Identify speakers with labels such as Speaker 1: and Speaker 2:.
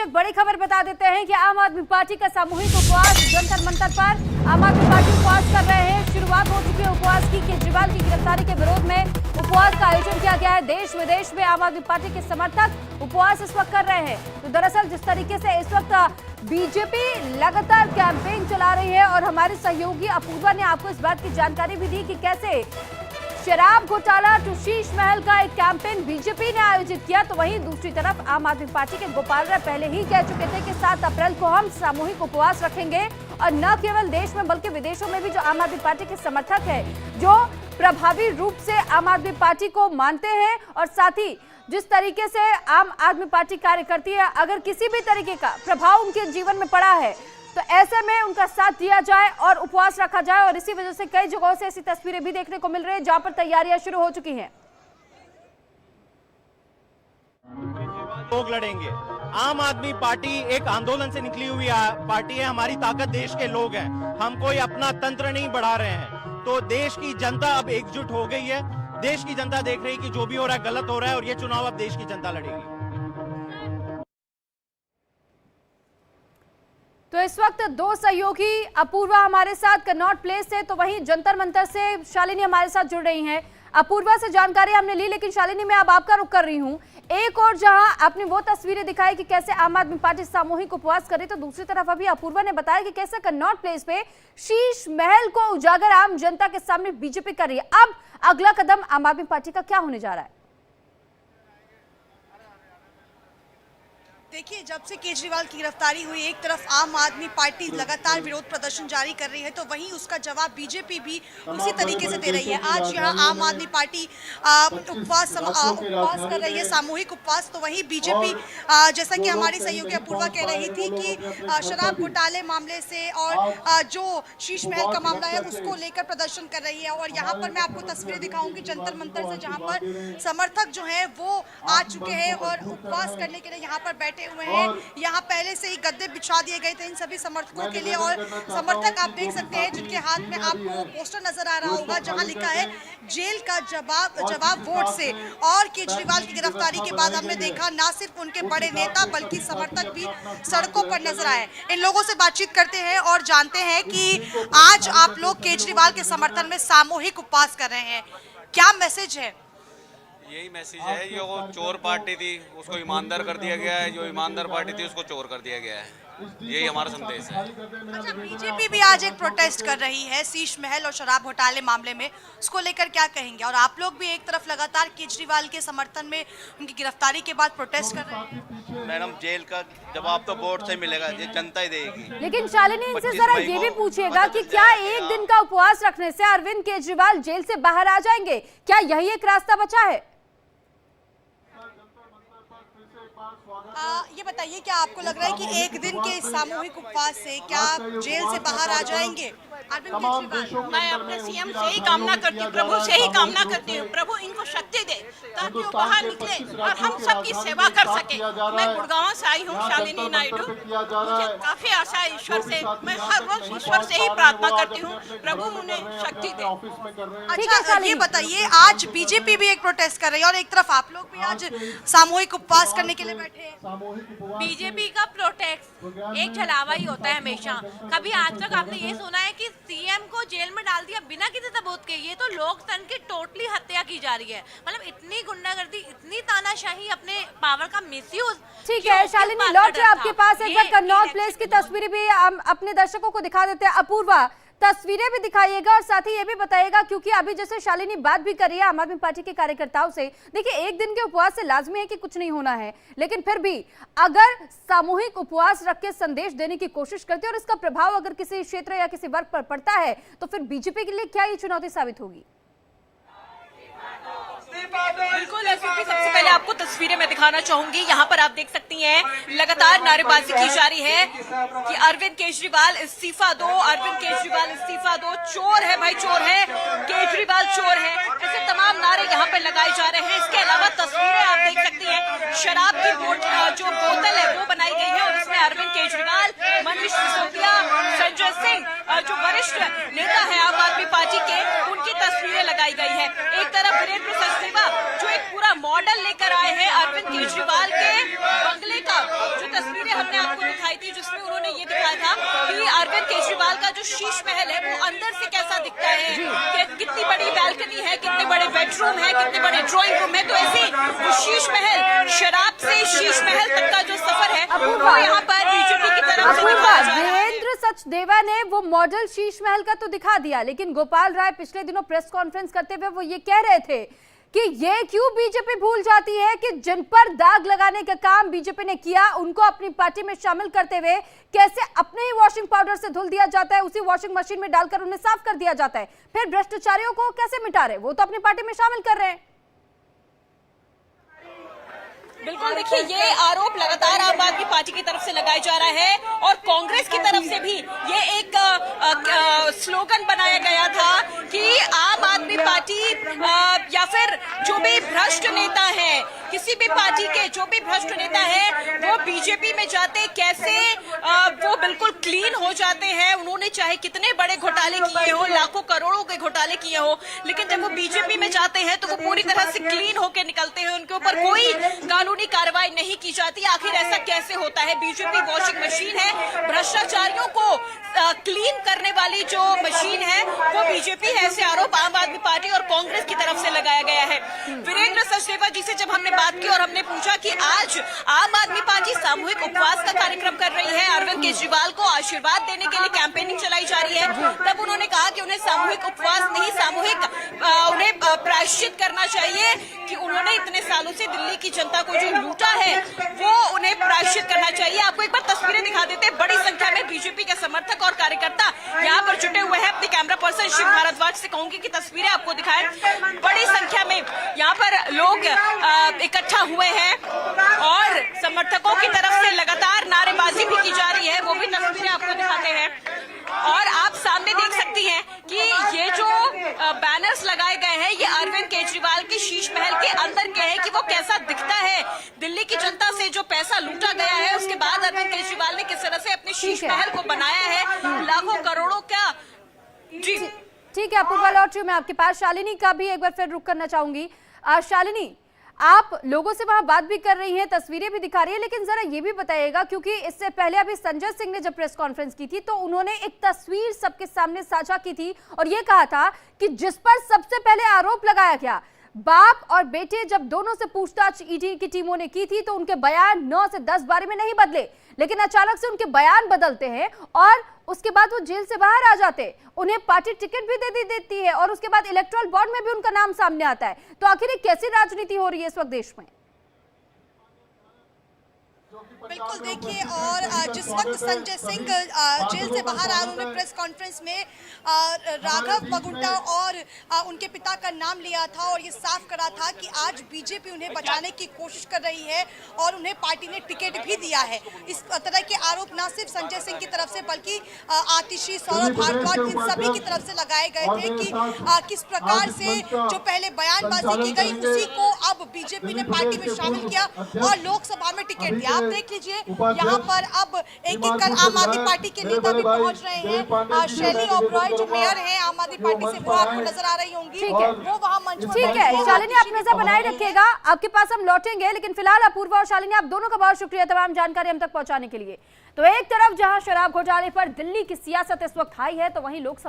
Speaker 1: एक बड़ी खबर बता देते हैं कि आम आदमी पार्टी का सामूहिक उपवास जंतर मंतर पर आम आदमी पार्टी उपवास कर रहे हैं। शुरुआत हो चुकी है उपवास की। केजरीवाल की गिरफ्तारी के विरोध में उपवास का आयोजन किया गया है। देश विदेश में आम आदमी पार्टी के समर्थक उपवास इस वक्त कर रहे हैं। तो दरअसल जिस तरीके से इस वक्त बीजेपी लगातार कैंपेन चला रही है और हमारे सहयोगी अपूर्वा ने आपको इस बात की जानकारी भी दी कि कैसे शराब घोटाला टू शीश महल का एक कैंपेन बीजेपी ने आयोजित किया, तो वहीं दूसरी तरफ आम आदमी पार्टी के गोपाल राय पहले ही कह चुके थे कि 7 अप्रैल को हम सामूहिक उपवास रखेंगे और न केवल देश में बल्कि विदेशों में भी जो आम आदमी पार्टी के समर्थक है, जो प्रभावी रूप से आम आदमी पार्टी को मानते हैं और साथ ही जिस तरीके से आम आदमी पार्टी कार्य करती है, अगर किसी भी तरीके का प्रभाव उनके जीवन में पड़ा है तो ऐसे में उनका साथ दिया जाए और उपवास रखा जाए। और इसी वजह से कई जगहों से ऐसी तस्वीरें भी देखने को मिल रही है जहां पर तैयारियां शुरू हो चुकी हैं।
Speaker 2: लोग लड़ेंगे। आम आदमी पार्टी एक आंदोलन से निकली हुई पार्टी है। हमारी ताकत देश के लोग हैं। हम कोई अपना तंत्र नहीं बढ़ा रहे हैं। तो देश की जनता अब एकजुट हो गई है। देश की जनता देख रही है कि जो भी हो रहा है गलत हो रहा है और ये चुनाव अब देश की जनता लड़ेगी।
Speaker 1: तो इस वक्त दो सहयोगी अपूर्वा हमारे साथ कनॉट प्लेस से, तो वहीं जंतर मंतर से शालिनी हमारे साथ जुड़ रही हैं। अपूर्वा से जानकारी हमने ली, लेकिन शालिनी मैं अब आपका रुख कर रही हूं। एक और जहां आपने वो तस्वीरें दिखाई कि कैसे आम आदमी पार्टी सामूहिक उपवास करे, तो दूसरी तरफ अभी अपूर्वा ने बताया कि कैसे कनॉट प्लेस पे शीश महल को उजागर आम जनता के सामने बीजेपी कर रही है। अब अगला कदम आम आदमी पार्टी का क्या होने जा रहा है?
Speaker 3: देखिए, जब से केजरीवाल की गिरफ्तारी हुई, एक तरफ आम आदमी पार्टी लगातार विरोध प्रदर्शन जारी कर रही है, तो वहीं उसका जवाब बीजेपी भी उसी तरीके से दे रही है। आज यहाँ आम आदमी पार्टी उपवास कर रही है, सामूहिक उपवास, तो वहीं बीजेपी जैसा कि हमारी सहयोगी अपूर्वा कह रही थी कि शराब घोटाले मामले से और जो शीश महल का मामला है उसको लेकर प्रदर्शन कर रही है। और यहाँ पर मैं आपको तस्वीरें दिखाऊंगी जंतर मंतर से, जहाँ पर समर्थक जो है वो आ चुके हैं और उपवास करने के लिए यहाँ पर बैठे हुए हैं। यहाँ पहले से ही गद्दे बिछा दिए गए थे इन सभी समर्थकों के लिए और समर्थक आप देख सकते हैं जिनके हाथ में आपको पोस्टर नजर आ रहा होगा जहाँ लिखा है जेल का जवाब वोट से। और केजरीवाल की गिरफ्तारी के बाद हमने देखा ना सिर्फ उनके बड़े नेता बल्कि समर्थक भी सड़कों पर नजर आए। इन लोगों से बातचीत करते हैं और जानते हैं कि आज आप लोग केजरीवाल के समर्थन में सामूहिक उपवास कर रहे हैं, क्या मैसेज है?
Speaker 4: यही मैसेज है, ये वो चोर पार्टी थी उसको ईमानदार कर दिया गया है, जो ईमानदार पार्टी थी उसको चोर कर दिया गया है। यही हमारा संदेश है।
Speaker 3: अच्छा, बीजेपी भी आज एक प्रोटेस्ट कर रही है शीश महल और शराब घोटाले मामले में, उसको लेकर क्या कहेंगे? और आप लोग भी एक तरफ लगातार केजरीवाल के समर्थन में उनकी गिरफ्तारी के बाद प्रोटेस्ट कर रहे हैं।
Speaker 4: मैडम, जेल का जवाब तो वोट से मिलेगा, ये जनता ही देगी।
Speaker 1: लेकिन शालिनी इनसे जरा ये भी पूछिएगा कि क्या एक दिन का उपवास रखने से अरविंद केजरीवाल जेल से बाहर आ जाएंगे? क्या यही एक रास्ता बचा है?
Speaker 3: ये बताइए, क्या आपको लग रहा है कि एक दिन के सामूहिक उपवास से क्या जेल से बाहर आ जाएंगे अरविंद केजरीवाल?
Speaker 5: मैं अपने सीएम से ही कामना करती हूँ, प्रभु से ही कामना करती हूँ, प्रभु इनको शक्ति दे ताकि वो बाहर निकले और हम सबकी सेवा कर सके। मैं गुड़गांव से आई हूँ, शालिनी नायडू। मुझे काफी आशा है ईश्वर से, मैं हर रोज ईश्वर से ही प्रार्थना करती हूँ, प्रभु उन्हें शक्ति दे।
Speaker 3: अच्छा, ये बताइए, आज बीजेपी भी एक प्रोटेस्ट कर रही है और एक तरफ आप लोग भी आज सामूहिक उपवास करने के लिए बैठे हैं।
Speaker 5: बीजेपी का प्रोटेस्ट एक छलावा ही होता है हमेशा। कभी आज तक आपने ये सुना है कि सीएम को जेल में डाल दिया बिना किसी सबूत के? ये तो लोकतंत्र की टोटली हत्या की जा रही है। मतलब इतनी गुंडागर्दी, इतनी तानाशाही, अपने पावर का मिसयूज।
Speaker 1: ठीक है शालिनी, लौट आपके पास एक बार कनॉट प्लेस की तस्वीरें भी हम अपने दर्शकों को दिखा देते हैं। अपूर्वा, तस्वीरें भी दिखाइएगा और साथ ही ये भी बताइएगा, क्योंकि अभी जैसे शालिनी बात भी कर रही है आम आदमी पार्टी के कार्यकर्ताओं से। देखिए, एक दिन के उपवास से लाजमी है कि कुछ नहीं होना है, लेकिन फिर भी अगर सामूहिक उपवास रख के संदेश देने की कोशिश करते हैं और इसका प्रभाव अगर किसी क्षेत्र या किसी वर्ग पर पड़ता है, तो फिर बीजेपी के लिए क्या ये चुनौती साबित होगी?
Speaker 5: बिल्कुल, सबसे पहले आपको तस्वीरें मैं दिखाना चाहूंगी। यहाँ पर आप देख सकती हैं लगातार नारेबाजी की जा रही है कि अरविंद केजरीवाल इस्तीफा दो, अरविंद केजरीवाल इस्तीफा दो, चोर है भाई, चोर है, केजरीवाल चोर है, ऐसे तमाम नारे यहाँ पर लगाए जा रहे हैं। इसके अलावा तस्वीरें आप देख सकती हैं, शराब की जो बोतल है वो बनाई गई है और उसमें अरविंद केजरीवाल, मनीष सिसोदिया, संजय सिंह जो वरिष्ठ नेता है आम आदमी पार्टी के, उनकी तस्वीरें लगाई गई है। एक तरफ वीरेंद्र सचदेवा जो एक पूरा मॉडल लेकर आए हैं अरविंद केजरीवाल के बंगले का, जो तस्वीरें हमने आपको दिखाई थी, जिसमें उन्होंने ये दिखाया था कि अरविंद केजरीवाल का जो शीश महल है वो अंदर से कैसा दिखता है, कि कितनी बड़ी बैल्कनी है, कितने बड़े बेडरूम है, कितने बड़े ड्राइंग रूम है। तो ऐसे वो शीश महल, शराब से शीश महल तक का जो सफर है वो यहाँ पर बीजेपी की तरफ से दिखाया जा रहा है।
Speaker 1: वीरेंद्र सचदेवा ने वो मॉडल शीश महल का तो दिखा दिया, लेकिन गोपाल राय पिछले दिनों प्रेस कॉन्फ्रेंस करते हुए वो ये कह रहे थे कि ये क्यों बीजेपी भूल जाती है कि जिन पर दाग लगाने का काम बीजेपी ने किया उनको अपनी पार्टी में शामिल करते हुए कैसे अपने ही वॉशिंग पाउडर से धुल दिया जाता है, उसी वॉशिंग मशीन में डालकर उन्हें साफ कर दिया जाता है। फिर भ्रष्टाचारियों को कैसे मिटा रहे, वो तो अपनी पार्टी में शामिल कर रहे हैं।
Speaker 5: बिल्कुल, देखिए ये आरोप लगातार आम आदमी पार्टी की तरफ से लगाया जा रहा है और कांग्रेस की तरफ से भी ये एक स्लोगन बनाया गया था कि आम आदमी पार्टी या फिर जो भी भ्रष्ट नेता है, किसी भी पार्टी के जो भी भ्रष्ट नेता है वो बीजेपी में जाते कैसे वो बिल्कुल क्लीन हो जाते हैं। उन्होंने चाहे कितने बड़े घोटाले किए हो, लाखों करोड़ों के घोटाले किए हो, लेकिन जब वो बीजेपी में जाते हैं तो वो पूरी तरह से क्लीन होकर निकलते हैं, उनके ऊपर कोई कानूनी कार्रवाई नहीं की जाती। आखिर ऐसा कैसे होता है? बीजेपी वॉशिंग मशीन है, भ्रष्टाचारियों को क्लीन करने वाली जो मशीन है वो बीजेपी है, ऐसे आरोप आम आदमी पार्टी और कांग्रेस की तरफ से लगाया गया है। वीरेंद्र सचदेवा जी से जब हमने बात की और हमने पूछा कि आज आम आदमी पार्टी सामूहिक उपवास का कार्यक्रम कर रही है, अरविंद केजरीवाल को आशीर्वाद देने के लिए कैंपेनिंग चलाई जा रही है, तब उन्होंने कहा कि उन्हें सामूहिक उपवास नहीं, सामूहिक उन्हें प्रायश्चित करना चाहिए कि उन्होंने इतने सालों से दिल्ली की जनता को जो लूटा है वो उन्हें प्रायश्चित करना चाहिए। आपको एक बार तस्वीरें दिखा देते हैं। बड़ी संख्या में बीजेपी के समर्थक और कार्यकर्ता यहाँ पर जुटे हुए हैं। अपने कैमरा पर्सन शिव भारद्वाज से कहूंगी कि तस्वीरें आपको दिखाएं। बड़ी संख्या में यहाँ पर लोग इकट्ठा हुए हैं और समर्थकों की तरफ से लगातार नारेबाजी भी की जा रही है, वो भी तस्वीरें आपको दिखाते हैं। और आप सामने देख सकती हैं कि ये जो बैनर्स लगाए गए हैं ये अरविंद केजरीवाल के शीश महल के अंदर के हैं कि वो कैसा दिखता है। दिल्ली की जनता से जो पैसा लूटा गया है उसके बाद अरविंद केजरीवाल ने किस तरह से अपने शीश महल को बनाया है, लाखों करोड़ों का। जी
Speaker 1: ठीक है अपूर्वा, लौट रही हूं मैं आपके पास। शालिनी का भी एक बार फिर रुक करना चाहूंगी। शालिनी, आप लोगों से वहां बात भी कर रही हैं, तस्वीरें भी दिखा रही है, लेकिन जरा ये भी बताइएगा क्योंकि इससे पहले अभी संजय सिंह ने जब प्रेस कॉन्फ्रेंस की थी तो उन्होंने एक तस्वीर सबके सामने साझा की थी और ये कहा था कि जिस पर सबसे पहले आरोप लगाया गया, बाप और बेटे जब दोनों से पूछताछ ईडी की टीमों ने की थी तो उनके बयान 9 से 10 बार में नहीं बदले, लेकिन अचानक से उनके बयान बदलते हैं और उसके बाद वो जेल से बाहर आ जाते, उन्हें पार्टी टिकट भी देती है और उसके बाद इलेक्टोरल बॉन्ड में भी उनका नाम सामने आता है। तो आखिर ये कैसी राजनीति हो रही है इस वक्त देश में?
Speaker 3: बिल्कुल, देखिए और जिस वक्त संजय सिंह जेल से बाहर आए उन्होंने प्रेस कॉन्फ्रेंस में राघव मगुंडा और उनके पिता का नाम लिया था और ये साफ करा था कि आज बीजेपी उन्हें बचाने की कोशिश कर रही है और उन्हें पार्टी ने टिकट भी दिया है। इस तरह के आरोप न सिर्फ संजय सिंह की तरफ से बल्कि आतिशी, सौरभ भारद्वाज, इन सभी की तरफ से लगाए गए थे कि किस प्रकार से जो पहले बयानबाजी की गई उसी को अब बीजेपी ने पार्टी में शामिल किया और लोकसभा में टिकट दिया। आप देख लीजिए यहाँ पर अब एक कर आम आदमी पार्टी के नेता भी पहुंच रहे हैं। शैली ओबरॉय जो मेयर हैं आम आदमी पार्टी से, वो आपको नजर आ रही होंगी।
Speaker 1: ठीक है,
Speaker 3: वो वहाँ मंच पर।
Speaker 1: ठीक है शालिनी, आप नजर बनाए रखिएगा, आपके पास हम लौटेंगे, लेकिन फिलहाल अपूर्वा और शालिनी आप दोनों का बहुत शुक्रिया तमाम जानकारी हम तक पहुंचाने के लिए। तो एक तरफ जहां शराब घोटाले पर दिल्ली की सियासत इस वक्त हाई है तो वहीं लोकसभा